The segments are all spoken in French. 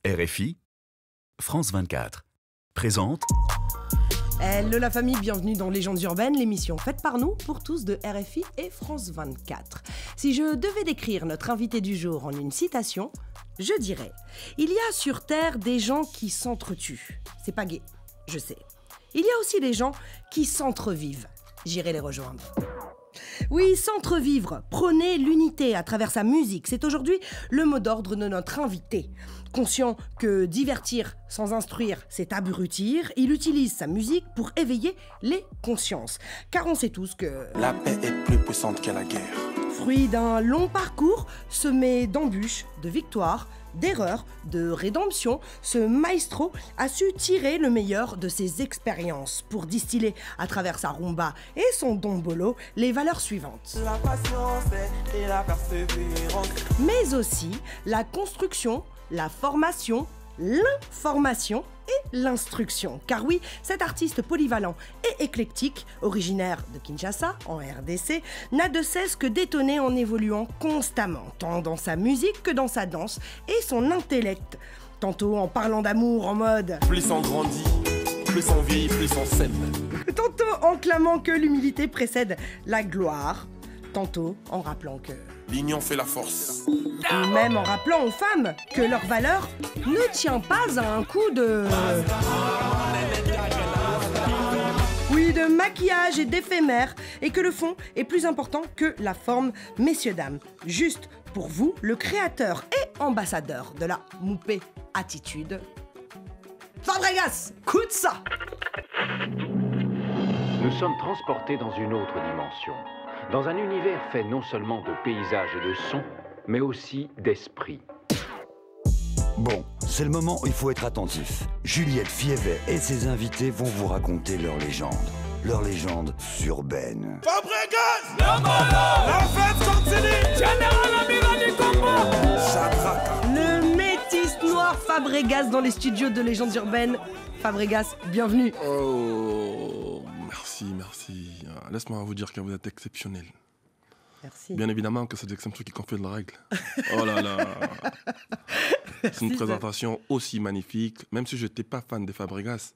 RFI, France 24, présente... Hello la famille, bienvenue dans Légendes urbaines, l'émission faite par nous, pour tous de RFI et France 24. Si je devais décrire notre invité du jour en une citation, je dirais « Il y a sur Terre des gens qui s'entretuent. C'est pas gai, je sais. Il y a aussi des gens qui s'entrevivent. J'irai les rejoindre. » Oui, s'entrevivre, prôner l'unité à travers sa musique, c'est aujourd'hui le mot d'ordre de notre invité. Conscient que divertir sans instruire, c'est abrutir, il utilise sa musique pour éveiller les consciences. Car on sait tous que... la paix est plus puissante que la guerre. Fruit d'un long parcours, semé d'embûches, de victoires, d'erreurs, de rédemption, ce maestro a su tirer le meilleur de ses expériences pour distiller à travers sa rumba et son dombolo les valeurs suivantes. La patience et la persévérance. Mais aussi la construction, la formation, l'information et l'instruction. Car oui, cet artiste polyvalent et éclectique, originaire de Kinshasa, en RDC, n'a de cesse que d'étonner en évoluant constamment, tant dans sa musique que dans sa danse et son intellect. Tantôt en parlant d'amour en mode « Plus on grandit, plus on vieillit, plus on s'aime. » Tantôt en clamant que l'humilité précède la gloire, tantôt en rappelant que... L'union fait la force. Ou même en rappelant aux femmes que leur valeur ne tient pas à un coup de... Oui, de maquillage et d'éphémère, et que le fond est plus important que la forme, messieurs, dames. Juste pour vous, le créateur et ambassadeur de la Moupé attitude, Fabregas, écoute ça! Nous sommes transportés dans une autre dimension, dans un univers fait non seulement de paysages et de sons, mais aussi d'esprit. Bon, c'est le moment où il faut être attentif. Juliette Fievet et ses invités vont vous raconter leur légende urbaine. Fabregas! La fête continue! Général Amiral du Congo! Chakraka. Le métis noir Fabregas dans les studios de Légendes urbaines. Fabregas, bienvenue. Oh, merci. Laisse-moi vous dire que vous êtes exceptionnel. Merci. Bien évidemment que c'est l'exception qui confirme la règle. Oh là là. C'est une présentation aussi magnifique. Même si je n'étais pas fan des Fabregas,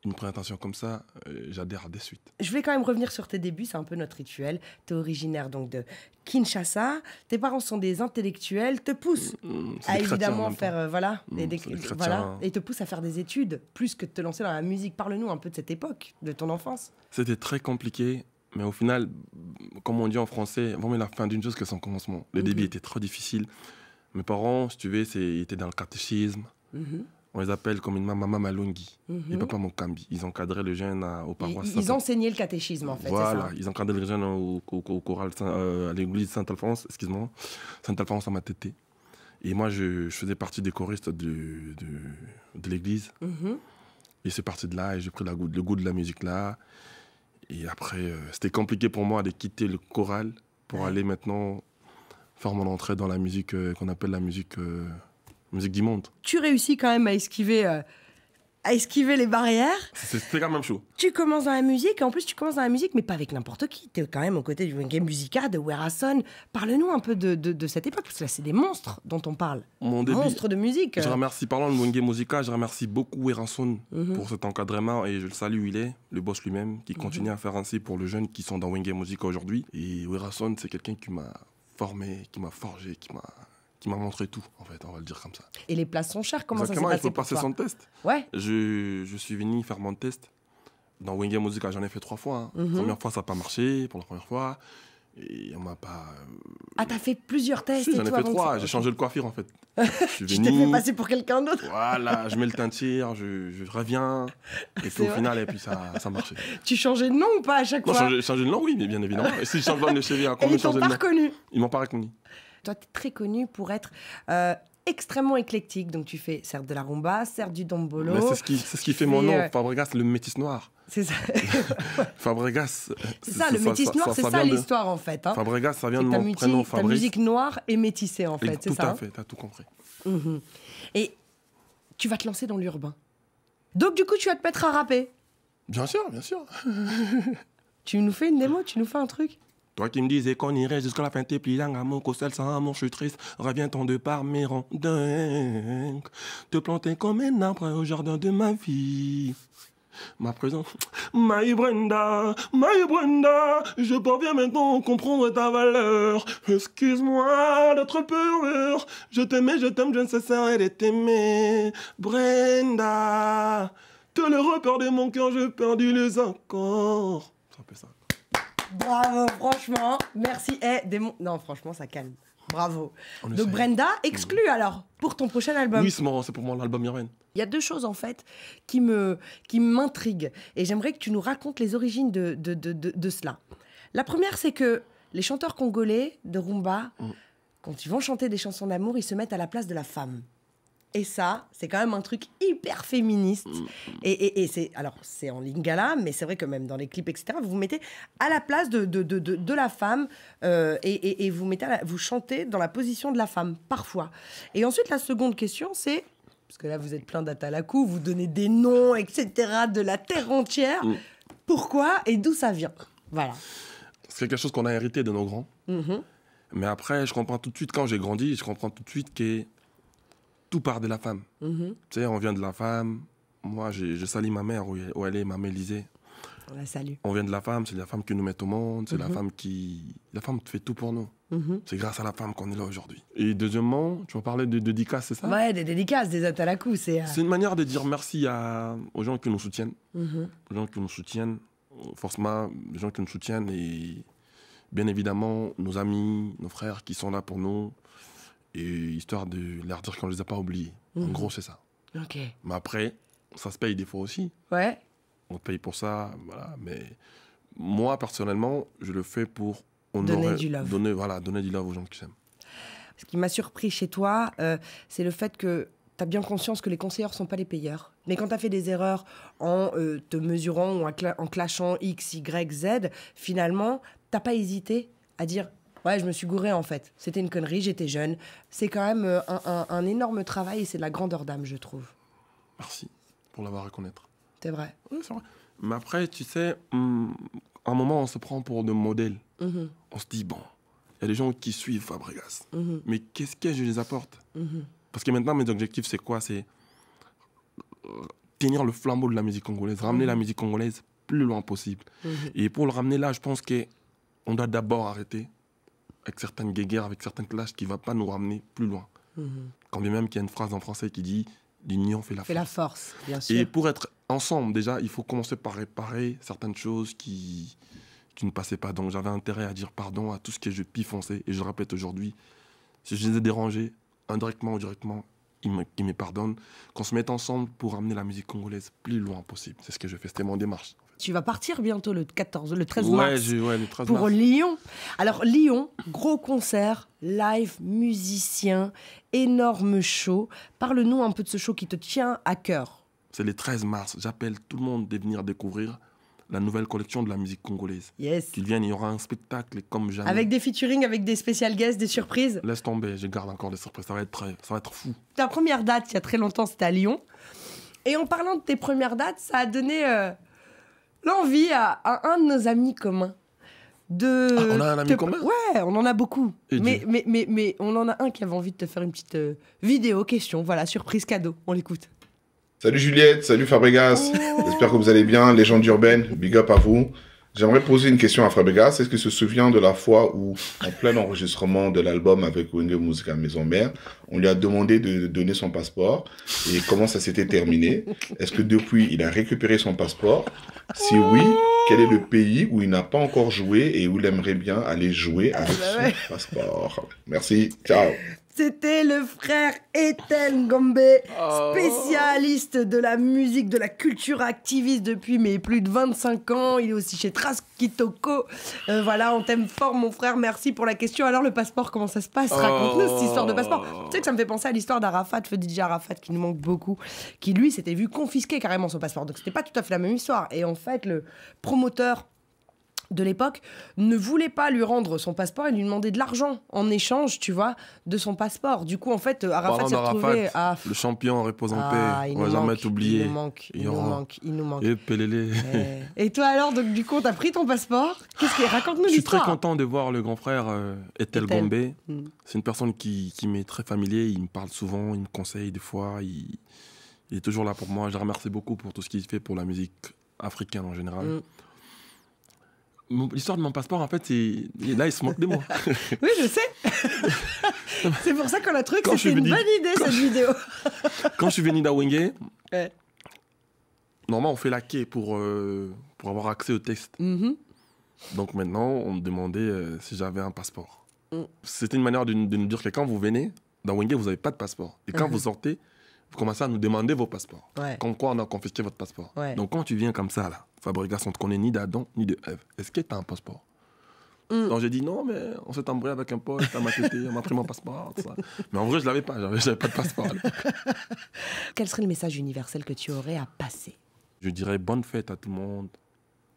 une présentation comme ça, j'adhère de suite. Je vais quand même revenir sur tes débuts, c'est un peu notre rituel. Tu es originaire donc de Kinshasa, tes parents sont des intellectuels, te poussent à évidemment faire et te poussent à faire des études plus que de te lancer dans la musique. Parle-nous un peu de cette époque, de ton enfance. C'était très compliqué, mais au final, comme on dit en français, vaut mieux la fin d'une chose que son commencement. Le début était trop difficile. Mes parents, si tu veux, ils étaient dans le catéchisme. On les appelle comme une maman Malungi et papa Mokambi. Ils encadraient les jeunes aux paroisses. Ils enseignaient le catéchisme, en fait, voilà, c'est ça? Ils encadraient les jeunes au choral, à l'église Saint-Alphonse, Saint-Alphonse à Matete. Et moi, je faisais partie des choristes de l'église. Et c'est parti de là, et j'ai pris le goût de la musique là. Et après, c'était compliqué pour moi de quitter le choral pour aller maintenant faire mon entrée dans la musique qu'on appelle la musique du monde. Tu réussis quand même à esquiver les barrières. C'était quand même chaud. Tu commences dans la musique, et en plus tu commences dans la musique, mais pas avec n'importe qui. Tu es quand même aux côtés du Wenge Musica, de Werason. Parle-nous un peu de cette époque, parce que là c'est des monstres dont on parle. Monstres de musique. Je remercie, parlant de Wenge Musica, je remercie beaucoup Werason pour cet encadrement, et je le salue, il est le boss lui-même, qui continue à faire ainsi pour les jeunes qui sont dans Wenge Musica aujourd'hui. Et Werason, c'est quelqu'un qui m'a formé, qui m'a forgé, qui m'a montré tout, en fait, on va le dire comme ça. Et les places sont chères, comment exactement, ça s'est passé il faut passer son test. Ouais. Je suis venu faire mon test. Dans Wenge Musica, j'en ai fait 3 fois. La première fois, ça n'a pas marché, pour la première fois. Et on m'a pas... Ah, t'as fait plusieurs tests Si, et j'en ai tout fait avant 3, j'ai changé de coiffure, en fait. Tu t'es fait passer pour quelqu'un d'autre. Voilà, je mets le teinture, je reviens, et puis au final, et puis ça marchait. Tu changeais de nom ou pas à chaque fois? Changer de nom, oui, mais bien évidemment. Et si je change de nom de CV, Et ils t'ont pas reconnu? Ils m'ont pas reconnu. Toi, tu es très connu pour être extrêmement éclectique. Donc, tu fais certes de la rumba, certes du dombolo. Mais c'est ce qui fait mon nom, Fabregas, le métis noir. C'est ça. Fabregas. C'est ça, le métis noir, c'est ça l'histoire, en fait. Hein. Fabregas, ça vient de mon prénom, Fabrice. Ta musique noire est métissée, en fait, c'est ça? Tout à fait, t'as tout compris. Et tu vas te lancer dans l'urbain. Donc, du coup, tu vas te mettre à rapper. Bien sûr, bien sûr. Tu nous fais une démo? Tu nous fais un truc? Toi qui me disais qu'on irait jusqu'à la fin, t'es pliant à mon costel sans amour, je suis triste. Reviens-t'en de par mes rangs dingue. Te planter comme un arbre au jardin de ma vie. Ma présence, My Brenda, je parviens maintenant à comprendre ta valeur. Excuse-moi d'être pur, je t'aimais, je t'aime, je ne cesserai de t'aimer. Brenda, tout le repère de mon cœur, je perdu les accords. C'est un peu ça. Bravo, franchement, merci. Non, franchement, ça calme. Bravo. Donc essaie. Brenda, exclue alors, pour ton prochain album. Oui, c'est pour mon album Irène. Il y a deux choses en fait qui m'intriguent et j'aimerais que tu nous racontes les origines de cela. La première, c'est que les chanteurs congolais de rumba, quand ils vont chanter des chansons d'amour, ils se mettent à la place de la femme. Et ça, c'est quand même un truc hyper féministe. Et c'est en lingala, mais c'est vrai que même dans les clips, etc., vous vous mettez à la place de la femme et vous chantez dans la position de la femme, parfois. Et ensuite, la seconde question, c'est... Parce que là, vous êtes plein d'atalakou, vous donnez des noms, etc., de la terre entière. Pourquoi et d'où ça vient? Voilà. C'est quelque chose qu'on a hérité de nos grands. Mais après, je comprends tout de suite, quand j'ai grandi, je comprends tout de suite que tout part de la femme. Tu sais, on vient de la femme. Moi, je salue ma mère, où elle est, maman Élisée. On la salue. On vient de la femme, c'est la femme qui nous met au monde, c'est la femme qui... La femme fait tout pour nous. C'est grâce à la femme qu'on est là aujourd'hui. Et deuxièmement, tu vas parler de dédicaces, c'est ça? Ouais, des dédicaces, des atalakou, c'est... C'est une manière de dire merci aux gens qui nous soutiennent. Aux gens qui nous soutiennent, forcément, les gens qui nous soutiennent et bien évidemment, nos amis, nos frères qui sont là pour nous, et histoire de leur dire qu'on ne les a pas oubliés. En gros, c'est ça. Ok. Mais après, ça se paye des fois aussi. Ouais. On te paye pour ça, voilà. Mais moi, personnellement, je le fais pour donner du love. Donner du love aux gens qui s'aiment. Ce qui m'a surpris chez toi, c'est le fait que tu as bien conscience que les conseillers ne sont pas les payeurs. Mais quand tu as fait des erreurs en te mesurant ou en clashant X, Y, Z, finalement, tu n'as pas hésité à dire « Ouais, je me suis gouré en fait. C'était une connerie, j'étais jeune. » C'est quand même un énorme travail et c'est de la grandeur d'âme, je trouve. Merci pour l'avoir reconnaître. C'est vrai. Oui, c'est vrai. Mais après, tu sais, à un moment, on se prend pour de modèles. On se dit, bon, il y a des gens qui suivent Fabregas. Mais qu'est-ce que je les apporte? Parce que maintenant, mes objectifs, c'est quoi? C'est tenir le flambeau de la musique congolaise, ramener la musique congolaise plus loin possible. Et pour le ramener là, je pense qu'on doit d'abord arrêter avec certaines guéguerres, avec certains clashs qui ne vont pas nous ramener plus loin. Quand bien même qu'il y a une phrase en français qui dit « l'union fait la force ». Fait la force, bien sûr. Et pour être ensemble, déjà, il faut commencer par réparer certaines choses qui ne passaient pas. Donc j'avais intérêt à dire pardon à tout ce que je pifonçais. Et je le répète aujourd'hui, si je les ai dérangés, indirectement ou directement, ils me pardonnent. Qu'on se mette ensemble pour ramener la musique congolaise plus loin possible. C'est ce que je fais, c'était mon démarche. Tu vas partir bientôt le 13 mars le 13 pour mars. Lyon. Alors Lyon, gros concert, live, musicien, énorme show. Parle-nous un peu de ce show qui te tient à cœur. C'est le 13 mars. J'appelle tout le monde de venir découvrir la nouvelle collection de la musique congolaise. Yes. Qu'ils viennent, il y aura un spectacle comme jamais. Avec des featuring, avec des spécial guests, des surprises. Laisse tomber, je garde encore des surprises. Ça va être fou. Ta première date, il y a très longtemps, c'était à Lyon. Et en parlant de tes premières dates, ça a donné l'envie à un de nos amis communs de... Ah, on a un ami commun? Ouais, on en a beaucoup. Et Mais on en a un qui avait envie de te faire une petite vidéo, question, voilà, surprise cadeau. On l'écoute. Salut Juliette, salut Fabregas. J'espère que vous allez bien. Légende urbaine, big up à vous. J'aimerais poser une question à Fabregas. Est-ce que tu te souviens de la fois où, en plein enregistrement de l'album avec Wenge Musica Maison Mère, on lui a demandé de donner son passeport et comment ça s'était terminé? Est-ce que depuis, il a récupéré son passeport? Si oui, quel est le pays où il n'a pas encore joué et où il aimerait bien aller jouer avec son passeport? Merci, ciao. C'était le frère Ethel Ngombe, spécialiste de la musique, de la culture, activiste depuis plus de 25 ans. Il est aussi chez Traskitoko. Voilà, on t'aime fort mon frère, merci pour la question. Alors le passeport, comment ça se passe? Raconte-nous cette histoire de passeport. Tu sais que ça me fait penser à l'histoire d'Arafat, feu DJ Arafat, qui nous manque beaucoup, qui lui s'était vu confisquer carrément son passeport. Donc c'était pas tout à fait la même histoire. Et en fait, le promoteur de l'époque ne voulait pas lui rendre son passeport et lui demander de l'argent en échange, tu vois, de son passeport. Du coup, en fait, Arafat s'est retrouvé à... Le champion repose en paix, on va jamais t'oublier. Il nous manque. Et Pelélé. Et toi alors, donc du coup, t'as pris ton passeport. Raconte-nous l'histoire. Je suis très content de voir le grand frère Ethel Gombe. C'est une personne qui m'est très familier. Il me parle souvent, il me conseille des fois. Il est toujours là pour moi. Je le remercie beaucoup pour tout ce qu'il fait pour la musique africaine en général. L'histoire de mon passeport, en fait, là, il se moque de moi. Oui, je sais. C'est pour ça qu'on a trouvé que c'était une bonne idée, cette vidéo. Quand je suis venu d'Awenge, normalement, on fait la quai pour avoir accès au test. Donc maintenant, on me demandait si j'avais un passeport. C'était une manière de nous dire que quand vous venez d'Awenge, vous n'avez pas de passeport. Et quand vous sortez, vous commencez à nous demander vos passeports. Comme quoi, on a confisqué votre passeport. Donc quand tu viens comme ça, là, Fabregas, on ne te connaît ni d'Adam ni de Ève. Est-ce que tu as un passeport? Donc j'ai dit non, mais on s'est embrouillé avec un pote, on m'a tété, on m'a pris mon passeport. Tout ça. Mais en vrai, je ne l'avais pas, j'avais pas de passeport. Quel serait le message universel que tu aurais à passer? Je dirais bonne fête à tout le monde,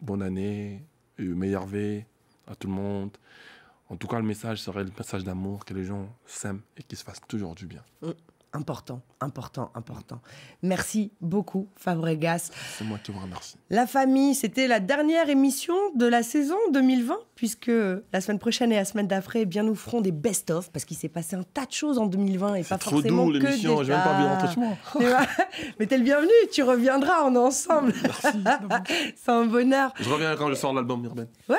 bonne année, meilleurs vœux à tout le monde. En tout cas, le message serait le message d'amour, que les gens s'aiment et qu'ils se fassent toujours du bien. Important. Merci beaucoup, Fabregas. C'est moi qui vous remercie. La famille, c'était la dernière émission de la saison 2020, puisque la semaine prochaine et la semaine d'après, eh bien, nous ferons des best-of, parce qu'il s'est passé un tas de choses en 2020 et pas forcément que des... C'est trop doux, l'émission, j'ai même pas envie de rentrer chez moi. Mais t'es le bienvenu, tu reviendras, on est ensemble. Merci. C'est un bonheur. Je reviens quand je sors l'album Urbaine. Ouais.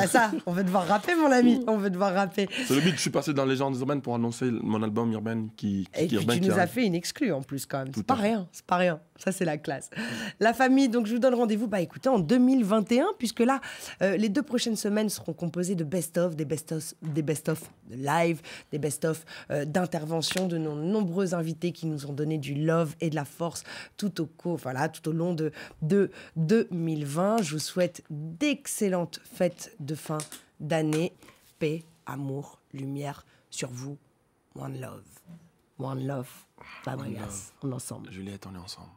Ça, on va devoir rapper, mon ami, on va devoir rapper. C'est le but, je suis passé dans Légendes urbaines pour annoncer mon album Urbaine et puis tu nous as fait une exclue en plus quand même. C'est pas rien. Ça, c'est la classe. La famille, donc je vous donne rendez-vous, écoutez, en 2021, puisque là, les 2 prochaines semaines seront composées de best-of, des best-of de live, des best-of d'intervention de nos nombreux invités qui nous ont donné du love et de la force tout au long de 2020. Je vous souhaite d'excellentes fêtes de fin d'année. Paix, amour, lumière sur vous. One love. Fabregas, on est ensemble. Juliette, on est ensemble.